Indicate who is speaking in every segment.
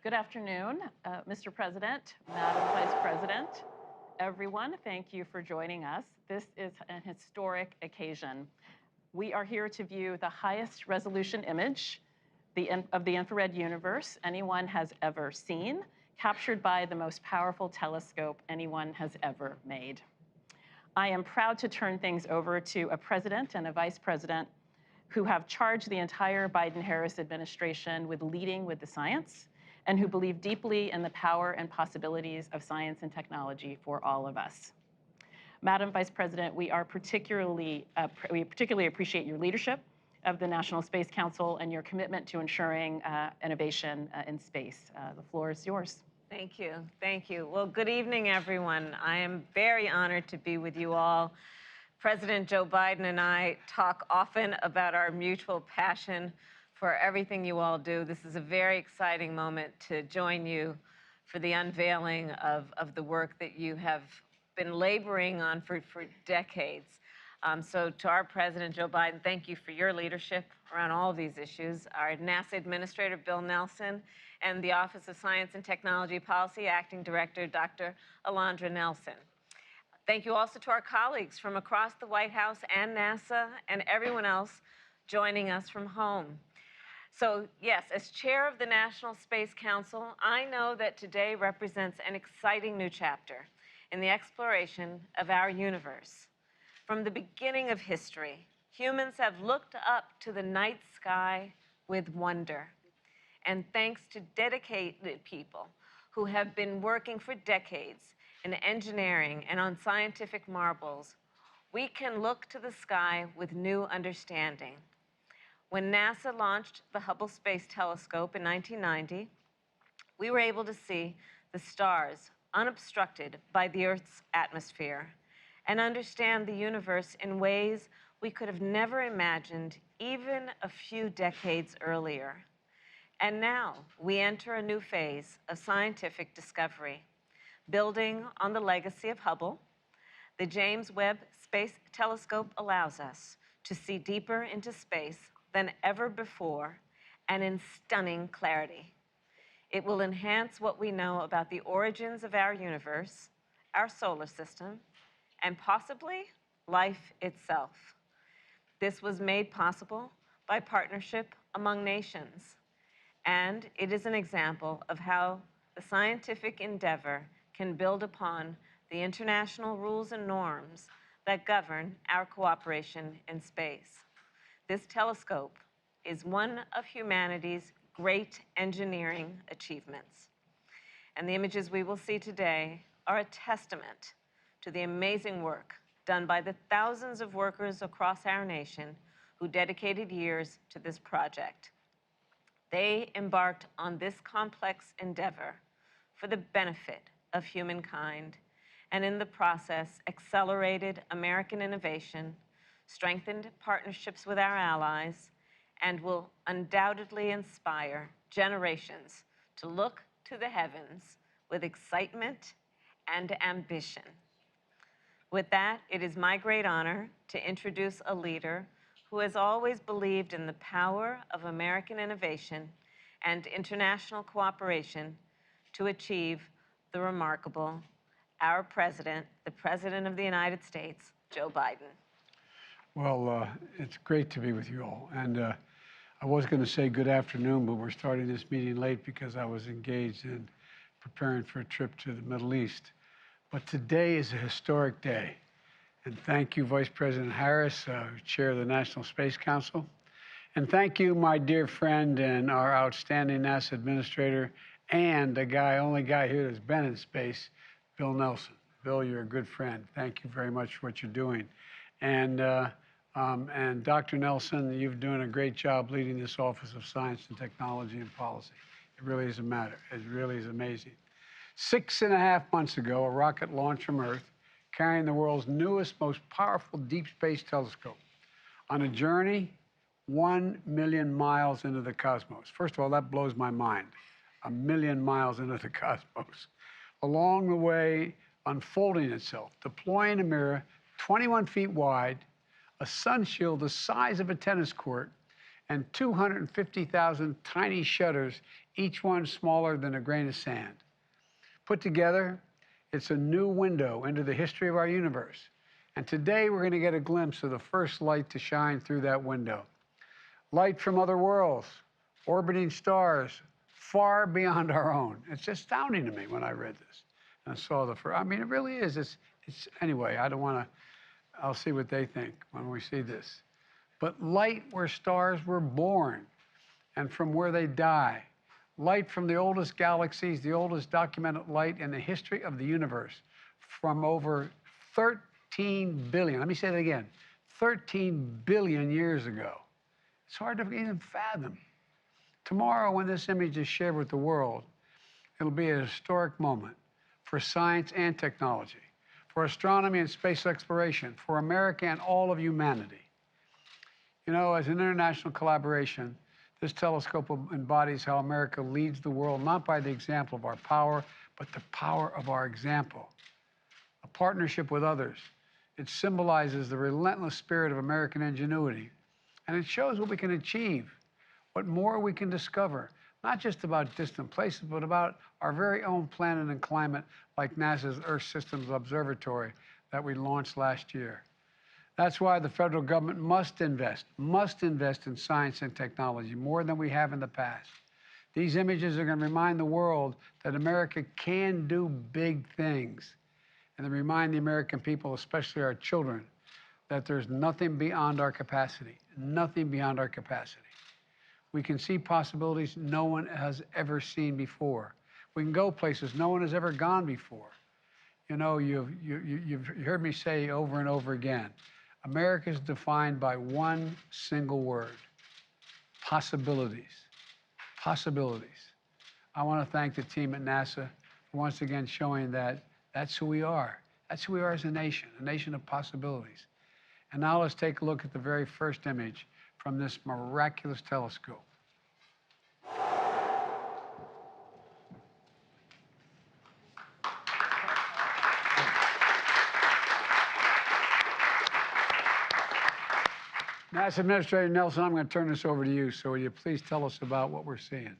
Speaker 1: Good afternoon, Mr. President, Madam Vice President, everyone. Thank you for joining us. This is an historic occasion. We are here to view the highest resolution image of the infrared universe anyone has ever seen, captured by the most powerful telescope anyone has ever made. I am proud to turn things over to a president and a vice president who have charged the entire Biden-Harris administration with leading with the science and who believe deeply in the power and possibilities of science and technology for all of us. Madam Vice President, we particularly appreciate your leadership of the National Space Council and your commitment to ensuring innovation in space. The floor is yours.
Speaker 2: Thank you. Thank you. Well, good evening, everyone. I am very honored to be with you all. President Joe Biden and I talk often about our mutual passion for everything you all do. This is a very exciting moment to join you for the unveiling of the work that you have been laboring on for decades. So to our President Joe Biden, thank you for your leadership around all of these issues. Our NASA Administrator Bill Nelson and the Office of Science and Technology Policy Acting Director Dr. Alondra Nelson. Thank you also to our colleagues from across the White House and NASA and everyone else joining us from home. So yes, as chair of the National Space Council, I know that today represents an exciting new chapter in the exploration of our universe. From the beginning of history, humans have looked up to the night sky with wonder. And thanks to dedicated people who have been working for decades in engineering and on scientific marvels, we can look to the sky with new understanding. When NASA launched the Hubble Space Telescope in 1990, we were able to see the stars unobstructed by the Earth's atmosphere and understand the universe in ways we could have never imagined even a few decades earlier. And now we enter a new phase of scientific discovery. Building on the legacy of Hubble, the James Webb Space Telescope allows us to see deeper into space than ever before and in stunning clarity. It will enhance what we know about the origins of our universe, our solar system, and possibly life itself. This was made possible by partnership among nations, and it is an example of how the scientific endeavor can build upon the international rules and norms that govern our cooperation in space. This telescope is one of humanity's great engineering achievements. And the images we will see today are a testament to the amazing work done by the thousands of workers across our nation who dedicated years to this project. They embarked on this complex endeavor for the benefit of humankind, and in the process accelerated American innovation, strengthened partnerships with our allies, and will undoubtedly inspire generations to look to the heavens with excitement and ambition. With that, it is my great honor to introduce a leader who has always believed in the power of American innovation and international cooperation to achieve the remarkable, our president, the President of the United States, Joe Biden.
Speaker 3: Well, it's great to be with you all. And I was going to say good afternoon, but we're starting this meeting late because I was engaged in preparing for a trip to the Middle East. But today is a historic day. And thank you, Vice President Harris, Chair of the National Space Council. And thank you, my dear friend and our outstanding NASA Administrator and the only guy here that's been in space, Bill Nelson. Bill, you're a good friend. Thank you very much for what you're doing. And Dr. Nelson, you're doing a great job leading this Office of Science and Technology and Policy. It really is a matter. It really is amazing. 6.5 months ago, a rocket launched from Earth, carrying the world's newest, most powerful deep space telescope on a journey 1 million miles into the cosmos. First of all, that blows my mind. 1 million miles into the cosmos. Along the way, unfolding itself, deploying a mirror 21 feet wide, a sun shield the size of a tennis court, and 250,000 tiny shutters, each one smaller than a grain of sand. Put together, it's a new window into the history of our universe. And today we're going to get a glimpse of the first light to shine through that window. Light from other worlds, orbiting stars, far beyond our own. It's astounding to me when I read this and I saw the first. I mean, it really is. It's anyway, I don't want to, I'll see what they think when we see this. But light where stars were born and from where they die. Light from the oldest galaxies, the oldest documented light in the history of the universe, from over 13 billion, let me say that again, 13 billion years ago. It's hard to even fathom. Tomorrow, when this image is shared with the world, it'll be a historic moment for science and technology, for astronomy and space exploration, for America and all of humanity. You know, as an international collaboration, this telescope embodies how America leads the world, not by the example of our power, but the power of our example. A partnership with others. It symbolizes the relentless spirit of American ingenuity. And it shows what we can achieve, what more we can discover, not just about distant places, but about our very own planet and climate, like NASA's Earth Systems Observatory that we launched last year. That's why the federal government must invest in science and technology more than we have in the past. These images are going to remind the world that America can do big things. And they remind the American people, especially our children, that there's nothing beyond our capacity, nothing beyond our capacity. We can see possibilities no one has ever seen before. We can go places no one has ever gone before. You know, you've heard me say over and over again, America is defined by one single word: possibilities. Possibilities. I want to thank the team at NASA for once again showing that that's who we are. That's who we are as a nation of possibilities. And now let's take a look at the very first image from this miraculous telescope. NASA Administrator Nelson, I'm going to turn this over to you. So will you please tell us about what we're seeing?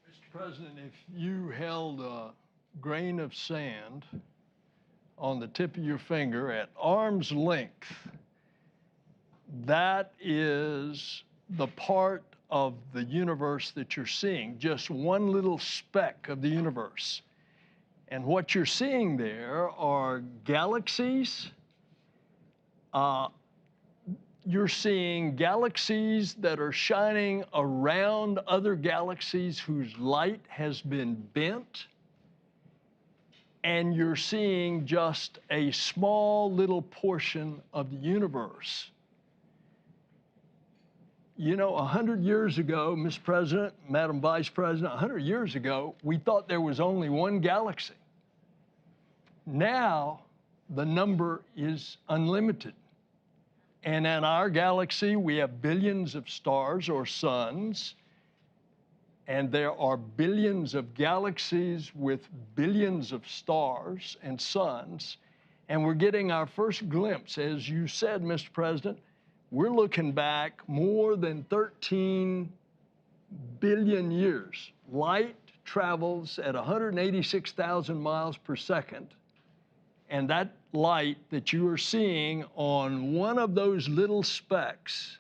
Speaker 4: Mr. President, if you held a grain of sand on the tip of your finger at arm's length, that is the part of the universe that you're seeing, just one little speck of the universe. And what you're seeing there are galaxies. You're seeing galaxies that are shining around other galaxies whose light has been bent. And you're seeing just a small little portion of the universe. You know, 100 years ago, Mr. President, Madam Vice President, 100 years ago, we thought there was only one galaxy. Now, the number is unlimited. And in our galaxy, we have billions of stars or suns, and there are billions of galaxies with billions of stars and suns, and we're getting our first glimpse. As you said, Mr. President, we're looking back more than 13 billion years. Light travels at 186,000 miles per second. And that light that you are seeing on one of those little specks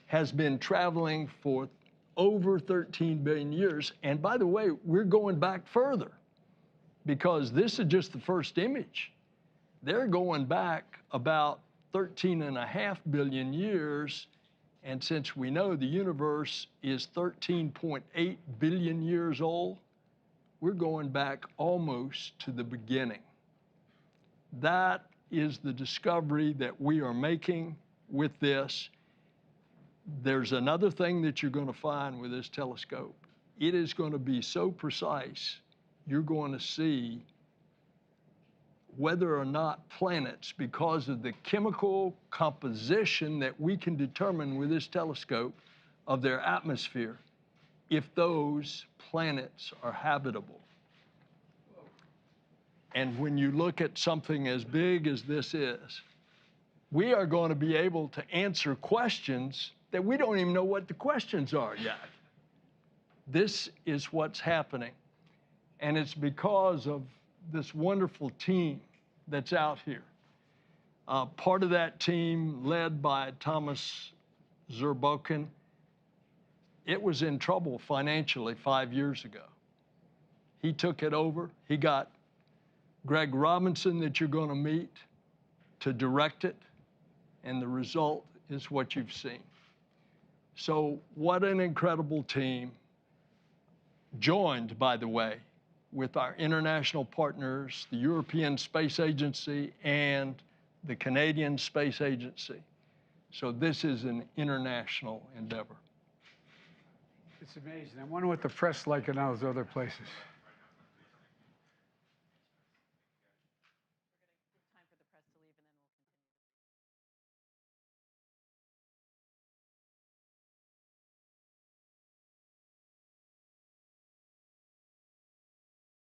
Speaker 4: has been traveling for over 13 billion years. And by the way, we're going back further because this is just the first image. They're going back about 13.5 billion years. And since we know the universe is 13.8 billion years old, we're going back almost to the beginning. That is the discovery that we are making with this. There's another thing that you're going to find with this telescope. It is going to be so precise, you're going to see whether or not planets, because of the chemical composition that we can determine with this telescope of their atmosphere, if those planets are habitable. And when you look at something as big as this is, we are going to be able to answer questions that we don't even know what the questions are yet. This is what's happening. And it's because of this wonderful team that's out here. Part of that team, led by Thomas Zurbuchen, it was in trouble financially 5 years ago. He took it over. He got Greg Robinson, that you're going to meet, to direct it, and the result is what you've seen. So what an incredible team, joined, by the way, with our international partners, the European Space Agency and the Canadian Space Agency. So this is an international endeavor.
Speaker 3: It's amazing. I wonder what the press like in those other places.